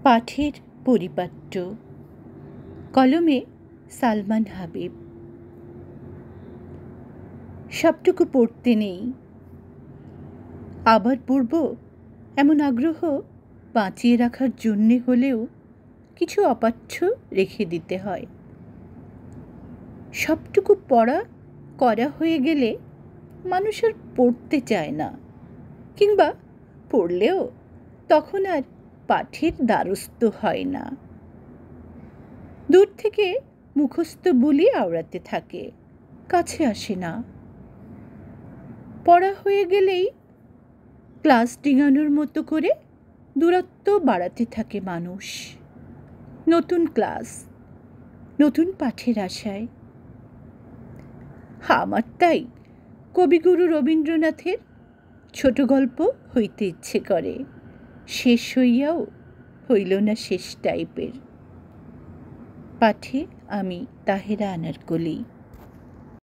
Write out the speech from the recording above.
পাঠের পরিপাট্য, কলমে সালমান হাবিব। সবটুকু পড়তে নেই, আবার পড়ব এমন আগ্রহ বাঁচিয়ে রাখার জন্যে হলেও কিছু অপাঠ্য রেখে দিতে হয়। সবটুকু পড়া করা হয়ে গেলে মানুষ আর পড়তে চায় না, কিংবা পড়লেও তখন আর পাঠের দ্বারস্থ হয় না। দূর থেকে মুখস্থ বুলি আওড়াতে থাকে, কাছে আসে না। পড়া হয়ে গেলেই ক্লাস ডিঙানোর মতো করে দূরত্ব বাড়াতে থাকে মানুষ। নতুন ক্লাস, নতুন পাঠের আশায়। আমার তাই কবিগুরু রবীন্দ্রনাথের ছোট গল্প হইতে ইচ্ছে করে, শেষ হইয়াও হইল না শেষ টাইপের। পাঠে আমি তাহেরা আনারকলি।